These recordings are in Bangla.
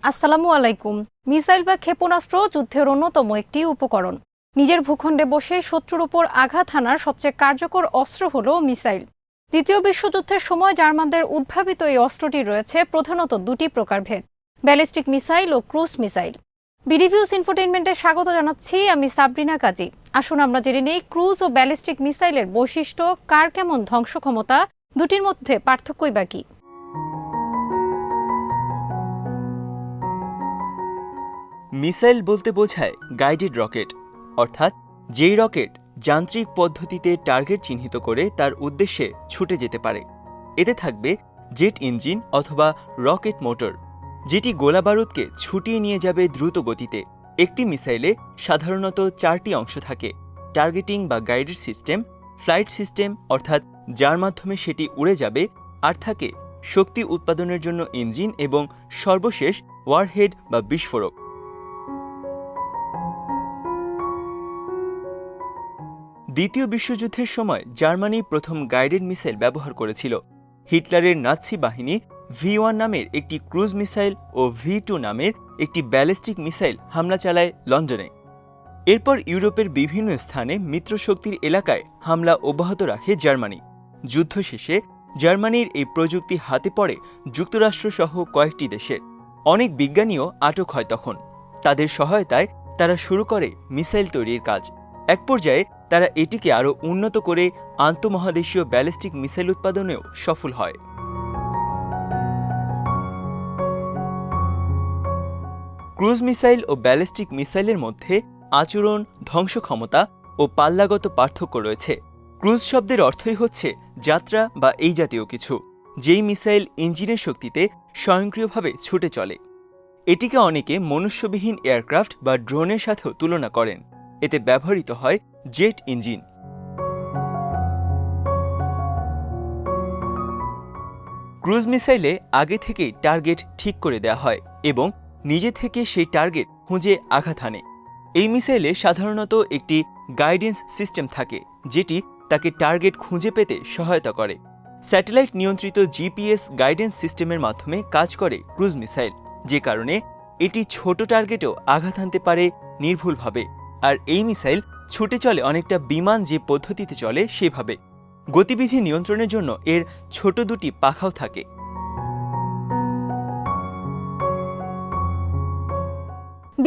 আসসালামু আলাইকুম। মিসাইল বা ক্ষেপণাস্ত্র যুদ্ধের অন্যতম একটি উপকরণ। নিজের ভূখণ্ডে বসে শত্রুর উপর আঘাত হানার সবচেয়ে কার্যকর অস্ত্র হল মিসাইল। দ্বিতীয় বিশ্বযুদ্ধের সময় জার্মানদের উদ্ভাবিত এই অস্ত্রটি রয়েছে প্রধানত দুটি প্রকারভেদ: ব্যালিস্টিক মিসাইল ও ক্রুজ মিসাইল। বিডিভিউজ ইনফোটেইনমেন্টে স্বাগত জানাচ্ছি, আমি সাবরিনা কাজী। আসুন আমরা জেনে নেই ক্রুজ ও ব্যালিস্টিক মিসাইলের বৈশিষ্ট্য, কার কেমন ধ্বংস ক্ষমতা, দুটির মধ্যে পার্থক্যই বা কি। মিসাইল বলতে বোঝায় গাইডেড রকেট, অর্থাৎ যেই রকেট যান্ত্রিক পদ্ধতিতে টার্গেট চিহ্নিত করে তার উদ্দেশ্যে ছুটে যেতে পারে। এতে থাকবে জেট ইঞ্জিন অথবা রকেট মোটর, যেটি গোলাবারুদকে ছুটিয়ে নিয়ে যাবে দ্রুত গতিতে। একটি মিসাইলে সাধারণত 4টি অংশ থাকে: টার্গেটিং বা গাইডেড সিস্টেম, ফ্লাইট সিস্টেম অর্থাৎ যার মাধ্যমে সেটি উড়ে যাবে, আর থাকে শক্তি উৎপাদনের জন্য ইঞ্জিন, এবং সর্বশেষ ওয়ারহেড বা বিস্ফোরক। দ্বিতীয় বিশ্বযুদ্ধের সময় জার্মানি প্রথম গাইডেড মিসাইল ব্যবহার করেছিল। হিটলারের নাৎসি বাহিনী V1 নামের একটি ক্রুজ মিসাইল ও V2 নামের একটি ব্যালিস্টিক মিসাইল হামলা চালায় লন্ডনে। এরপর ইউরোপের বিভিন্ন স্থানে মিত্রশক্তির এলাকায় হামলা অব্যাহত রাখে জার্মানি। যুদ্ধ শেষে জার্মানির এই প্রযুক্তি হাতে পড়ে যুক্তরাষ্ট্রসহ কয়েকটি দেশের। অনেক বিজ্ঞানীও আটক হয় তখন। তাদের সহায়তায় তারা শুরু করে মিসাইল তৈরির কাজ। এক পর্যায়ে তারা এটিকে আরও উন্নত করে আন্তঃমহাদেশীয় ব্যালিস্টিক মিসাইল উৎপাদনেও সফল হয়। ক্রুজ মিসাইল ও ব্যালিস্টিক মিসাইলের মধ্যে আচরণ, ধ্বংস ক্ষমতা ও পাল্লাগত পার্থক্য রয়েছে। ক্রুজ শব্দের অর্থই হচ্ছে যাত্রা বা এই জাতীয় কিছু, যেই মিসাইল ইঞ্জিনের শক্তিতে স্বয়ংক্রিয়ভাবে ছুটে চলে। এটিকে অনেকে মনুষ্যবিহীন এয়ারক্রাফট বা ড্রোনের সাথেও তুলনা করেন। এতে ব্যবহৃত হয় জেট ইঞ্জিন। ক্রুজ মিসাইলে আগে থেকেই টার্গেট ঠিক করে দেয়া হয় এবং নিজে থেকে সেই টার্গেট খুঁজে আঘাত হানে। এই মিসাইলে সাধারণত একটি গাইডেন্স সিস্টেম থাকে, যেটি তাকে টার্গেট খুঁজে পেতে সহায়তা করে। স্যাটেলাইট নিয়ন্ত্রিত জিপিএস গাইডেন্স সিস্টেমের মাধ্যমে কাজ করে ক্রুজ মিসাইল, যে কারণে এটি ছোট টার্গেটেও আঘাত হানতে পারে নির্ভুলভাবে। আর এই মিসাইল ছুটে চলে অনেকটা বিমান যে পদ্ধতিতে চলে সেভাবে। গতিবিধি নিয়ন্ত্রণের জন্য এর ছোট দুটি পাখাও থাকে।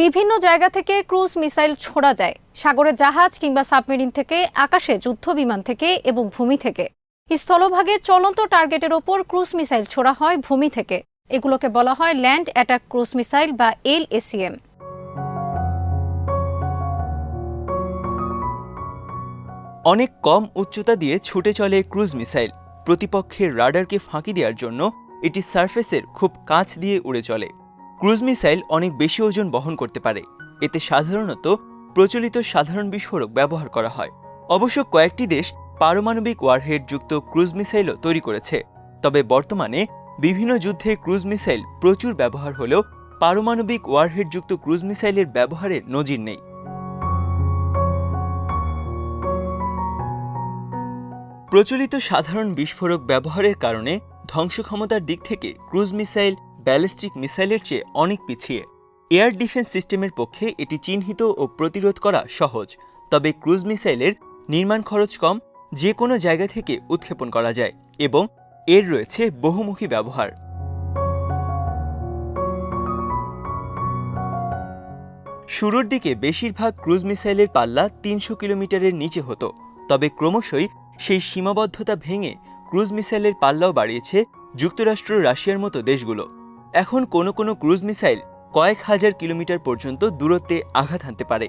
বিভিন্ন জায়গা থেকে ক্রুজ মিসাইল ছোড়া যায়: সাগরে জাহাজ কিংবা সাবমেরিন থেকে, আকাশে যুদ্ধ বিমান থেকে এবং ভূমি থেকে। স্থলভাগে চলন্ত টার্গেটের ওপর ক্রুজ মিসাইল ছোড়া হয় ভূমি থেকে। এগুলোকে বলা হয় ল্যান্ড অ্যাটাক ক্রুজ মিসাইল বা LACM। অনেক কম উচ্চতা দিয়ে ছুটে চলে ক্রুজ মিসাইল। প্রতিপক্ষের রাডারকে ফাঁকি দেওয়ার জন্য এটি সারফেসের খুব কাছ দিয়ে উড়ে চলে। ক্রুজ মিসাইল অনেক বেশি ওজন বহন করতে পারে। এতে সাধারণত প্রচলিত সাধারণ বিস্ফোরক ব্যবহার করা হয়। অবশ্য কয়েকটি দেশ পারমাণবিক ওয়ারহেড যুক্ত ক্রুজ মিসাইলও তৈরি করেছে। তবে বর্তমানে বিভিন্ন যুদ্ধে ক্রুজ মিসাইল প্রচুর ব্যবহার হলেও পারমাণবিক ওয়ারহেড যুক্ত ক্রুজ মিসাইলের ব্যবহারের নজির নেই। প্রচলিত সাধারণ বিস্ফোরক ব্যবহারের কারণে ধ্বংস ক্ষমতার দিক থেকে ক্রুজ মিসাইল ব্যালিস্টিক মিসাইলের চেয়ে অনেক পিছিয়ে। এয়ার ডিফেন্স সিস্টেমের পক্ষে এটি চিহ্নিত ও প্রতিরোধ করা সহজ। তবে ক্রুজ মিসাইলের নির্মাণ খরচ কম, যে কোনো জায়গা থেকে উৎক্ষেপণ করা যায় এবং এর রয়েছে বহুমুখী ব্যবহার। শুরুর দিকে বেশিরভাগ ক্রুজ মিসাইলের পাল্লা 300 কিলোমিটারের নিচে হতো। তবে ক্রমশই সেই সীমাবদ্ধতা ভেঙে ক্রুজ মিসাইলের পাল্লাও বাড়িয়েছে যুক্তরাষ্ট্র, রাশিয়ার মতো দেশগুলো। এখন কোনো কোনো ক্রুজ মিসাইল কয়েক হাজার কিলোমিটার পর্যন্ত দূরত্বে আঘাত হানতে পারে।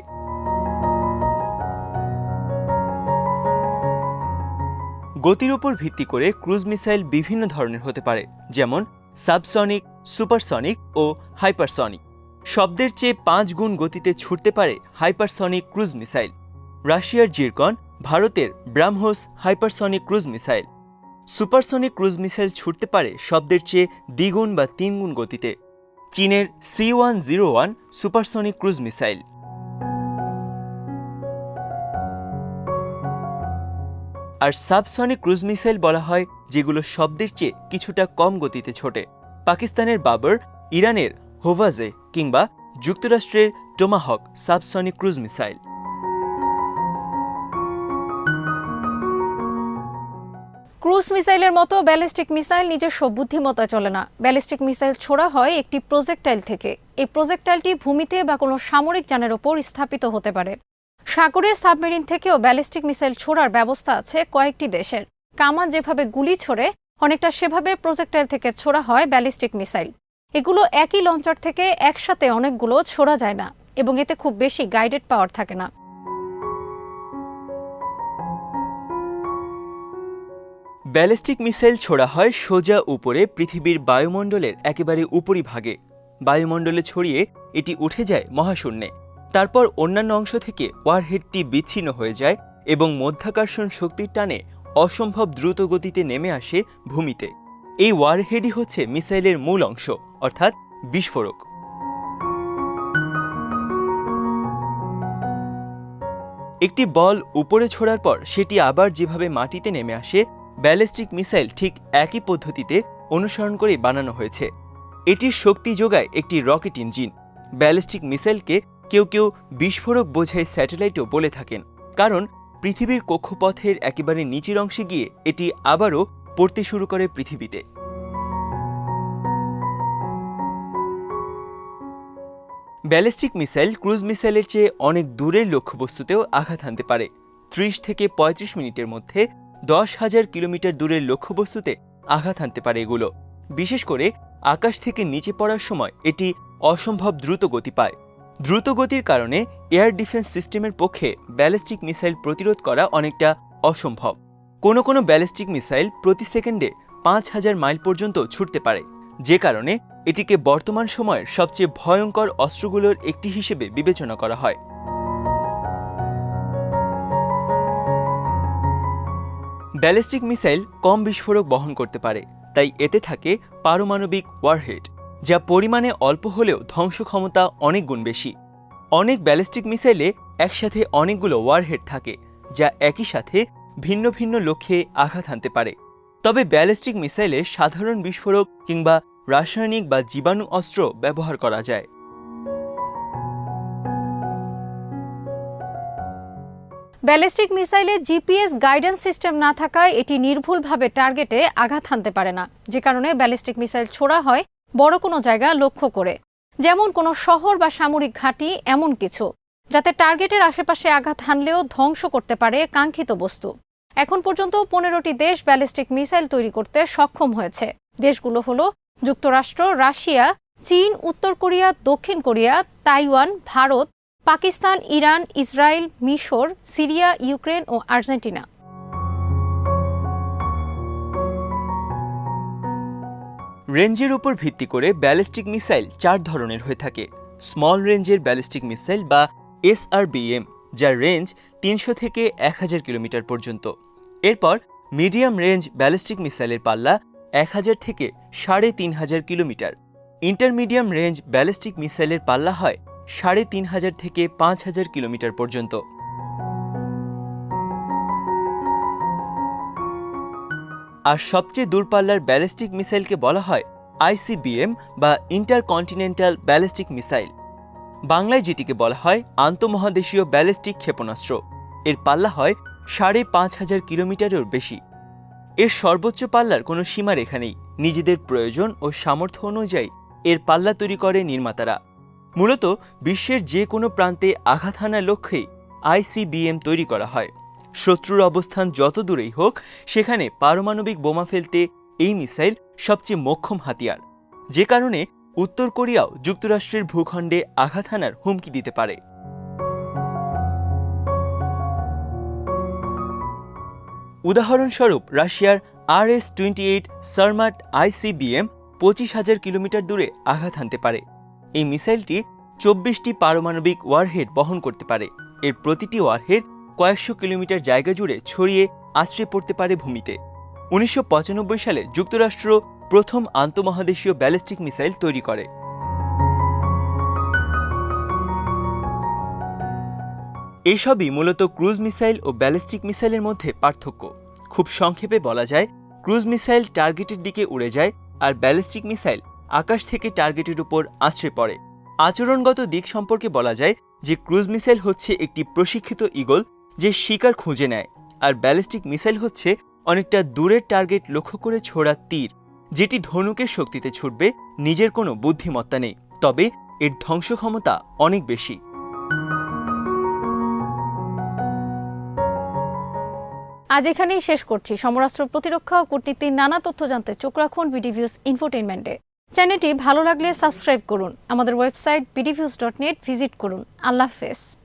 গতির উপর ভিত্তি করে ক্রুজ মিসাইল বিভিন্ন ধরনের হতে পারে, যেমন সাবসনিক, সুপারসনিক ও হাইপারসনিক। শব্দের চেয়ে 5 গুণ গতিতে ছুটতে পারে হাইপারসনিক ক্রুজ মিসাইল। রাশিয়ার জিরকন, ভারতের BrahMos hypersonic cruise missile. Supersonic cruise missile ছুটতে পারে শব্দের চেয়ে দ্বিগুণ বা 3 গুণ গতিতে। চীনের C-101 সুপারসনিক ক্রুজ মিসাইল। আর সাবসনিক ক্রুজ মিসাইল বলা হয় যেগুলো শব্দের চেয়ে কিছুটা কম গতিতে ছোটে। পাকিস্তানের বাবর, ইরানের হোভাজে কিংবা যুক্তরাষ্ট্রের Tomahawk subsonic cruise missile. Cruise মিসাইলের মতো ব্যালিস্টিক মিসাইল নিজস্ব বুদ্ধিমত্তায় চলে না। ব্যালিস্টিক মিসাইল ছোড়া হয় একটি প্রজেক্টাইল থেকে। এই প্রজেক্টাইলটি ভূমিতে বা কোনো সামরিক যানের ওপর স্থাপিত হতে পারে। সাগরে সাবমেরিন থেকেও ব্যালিস্টিক মিসাইল ছোড়ার ব্যবস্থা আছে কয়েকটি দেশের। কামান যেভাবে গুলি ছোড়ে, অনেকটা সেভাবে প্রজেক্টাইল থেকে ছোড়া হয় ব্যালিস্টিক মিসাইল। এগুলো একই লঞ্চার থেকে একসাথে অনেকগুলো ছোড়া যায় না এবং এতে খুব বেশি গাইডেড পাওয়ার থাকে না। ব্যালিস্টিক মিসাইল ছোড়া হয় সোজা উপরে পৃথিবীর বায়ুমণ্ডলের একেবারে উপরিভাগে। বায়ুমণ্ডলে ছড়িয়ে এটি উঠে যায় মহাশূন্যে। তারপর অন্যান্য অংশ থেকে ওয়ারহেডটি বিচ্ছিন্ন হয়ে যায় এবং মধ্যাকর্ষণ শক্তির টানে অসম্ভব দ্রুত গতিতে নেমে আসে ভূমিতে। এই ওয়ারহেডই হচ্ছে মিসাইলের মূল অংশ, অর্থাৎ বিস্ফোরক। একটি বল উপরে ছোড়ার পর সেটি আবার যেভাবে মাটিতে নেমে আসে, ব্যালিস্টিক মিসাইল ঠিক একই পদ্ধতিতে অনুসরণ করে বানানো হয়েছে। এটির শক্তি যোগায় একটি রকেট ইঞ্জিন। ব্যালিস্টিক মিসাইলকে কেউ কেউ বিস্ফোরক বোঝাই স্যাটেলাইটও বলে থাকেন, কারণ পৃথিবীর কক্ষপথের একেবারে নিচের অংশে গিয়ে এটি আবারও পড়তে শুরু করে পৃথিবীতে। ব্যালিস্টিক মিসাইল ক্রুজ মিসাইলের চেয়ে অনেক দূরের লক্ষ্যবস্তুতেও আঘাত হানতে পারে। ৩০ থেকে ৩৫ মিনিটের মধ্যে ১০,০০০ কিলোমিটার দূরের লক্ষ্যবস্তুতে আঘাত হানতে পারে এগুলো। বিশেষ করে আকাশ থেকে নিচে পড়ার সময় এটি অসম্ভব দ্রুত গতি পায়। দ্রুত গতির কারণে এয়ার ডিফেন্স সিস্টেমের পক্ষে ব্যালিস্টিক মিসাইল প্রতিরোধ করা অনেকটা অসম্ভব। কোনো কোনো ব্যালিস্টিক মিসাইল প্রতি সেকেন্ডে ৫,০০০ মাইল পর্যন্ত ছুটতে পারে, যে কারণে এটিকে বর্তমান সময়ের সবচেয়ে ভয়ঙ্কর অস্ত্রগুলোর একটি হিসেবে বিবেচনা করা হয়। ব্যালিস্টিক মিসাইল কম বিস্ফোরক বহন করতে পারে, তাই এতে থাকে পারমাণবিক ওয়ারহেড, যা পরিমাণে অল্প হলেও ধ্বংস ক্ষমতা অনেক গুণ বেশি। অনেক ব্যালিস্টিক মিসাইলে একসাথে অনেকগুলো ওয়ারহেড থাকে, যা একই সাথে ভিন্ন ভিন্ন লক্ষ্যে আঘাত হানতে পারে। তবে ব্যালিস্টিক মিসাইলে সাধারণ বিস্ফোরক কিংবা রাসায়নিক বা জীবাণু অস্ত্র ব্যবহার করা যায়। ব্যালিস্টিক মিসাইলে জিপিএস গাইডেন্স সিস্টেম না থাকায় এটি নির্ভুলভাবে টার্গেটে আঘাত হানতে পারে না, যে কারণে ব্যালিস্টিক মিসাইল ছোড়া হয় বড় কোনো জায়গা লক্ষ্য করে, যেমন কোনো শহর বা সামরিক ঘাঁটি, এমন কিছু যাতে টার্গেটের আশেপাশে আঘাত হানলেও ধ্বংস করতে পারে কাঙ্ক্ষিত বস্তু। এখন পর্যন্ত ১৫টি দেশ ব্যালিস্টিক মিসাইল তৈরি করতে সক্ষম হয়েছে। দেশগুলো হলো যুক্তরাষ্ট্র, রাশিয়া, চীন, উত্তর কোরিয়া, দক্ষিণ Korea, Taiwan, Bharat, Pakistan, Iran, Israel, মিশর, সিরিয়া, ইউক্রেন ও আর্জেন্টিনা। রেঞ্জের উপর ভিত্তি করে ব্যালিস্টিক মিসাইল ৪ ধরনের হয়ে থাকে। স্মল রেঞ্জের ব্যালিস্টিক মিসাইল বা SRBM, যার রেঞ্জ ৩০০ থেকে ১,০০০ কিলোমিটার পর্যন্ত। এরপর মিডিয়াম রেঞ্জ ব্যালিস্টিক মিসাইলের পাল্লা ১,০০০ থেকে ৩,৫০০ কিলোমিটার। ইন্টারমিডিয়াম রেঞ্জ ব্যালিস্টিক মিসাইলের পাল্লা হয় ৩,৫০০ থেকে ৫,০০০ কিলোমিটার পর্যন্ত। আর সবচেয়ে দূরপাল্লার ব্যালিস্টিক মিসাইলকে বলা হয় ICBM বা ইন্টারকন্টিনেন্টাল ব্যালিস্টিক মিসাইল। বাংলায় যেটিকে বলা হয় আন্তঃমহাদেশীয় ব্যালিস্টিক ক্ষেপণাস্ত্র। এর পাল্লা হয় ৫,৫০০ কিলোমিটারের বেশি। এর সর্বোচ্চ পাল্লার কোনো সীমারেখা নেই। নিজেদের প্রয়োজন ও সামর্থ্য অনুযায়ী এর পাল্লা তৈরি করে নির্মাতারা। মূলত বিশ্বের যে কোনো প্রান্তে আঘাত হানার লক্ষ্যেই ICBM তৈরি করা হয়। শত্রুর অবস্থান যত দূরেই হোক, সেখানে পারমাণবিক বোমা ফেলতে এই মিসাইল সবচেয়ে মোক্ষম হাতিয়ার, যে কারণে উত্তর কোরিয়াও যুক্তরাষ্ট্রের ভূখণ্ডে আঘাত হানার হুমকি দিতে পারে। উদাহরণস্বরূপ রাশিয়ার RS-28 সারমাট ICBM ২৫,০০০ কিলোমিটার দূরে আঘাত হানতে পারে। এই মিসাইলটি ২৪টি পারমাণবিক ওয়ারহেড বহন করতে পারে। এর প্রতিটি ওয়ারহেড কয়েকশো কিলোমিটার জায়গা জুড়ে ছড়িয়ে আছড়ে পড়তে পারে ভূমিতে। ১৯৯৫ সালে যুক্তরাষ্ট্র প্রথম আন্তঃমহাদেশীয় ব্যালিস্টিক মিসাইল তৈরি করে। এসবই মূলত ক্রুজ মিসাইল ও ব্যালিস্টিক মিসাইলের মধ্যে পার্থক্য। খুব সংক্ষেপে বলা যায়, ক্রুজ মিসাইল টার্গেটের দিকে উড়ে যায়, আর ব্যালিস্টিক মিসাইল আকাশ থেকে টার্গেটের উপর আছড়ে পড়ে। আচরণগত দিক সম্পর্কে বলা যায় যে ক্রুজ মিসাইল হচ্ছে একটি প্রশিক্ষিত ঈগল যে শিকার খুঁজে নেয়, আর ব্যালিস্টিক মিসাইল হচ্ছে অনেকটা দূরের টার্গেট লক্ষ্য করে ছোড়া তীর, যেটি ধনুকের শক্তিতে ছুটবে, নিজের কোনো বুদ্ধিমত্তা নেই, তবে এর ধ্বংস ক্ষমতা অনেক বেশি। আজ এখানেই শেষ করছি। সমরাস্ত্র, প্রতিরক্ষা ও কূটনীতির নানা তথ্য জানতে চোখ রাখুন বিডিভিউজ ইনফোটেইনমেন্টে। চ্যানেলটি ভালো লাগলে সাবস্ক্রাইব করুন। আমাদের ওয়েবসাইট bdviews.net ভিজিট করুন। আল্লাহ হাফেজ।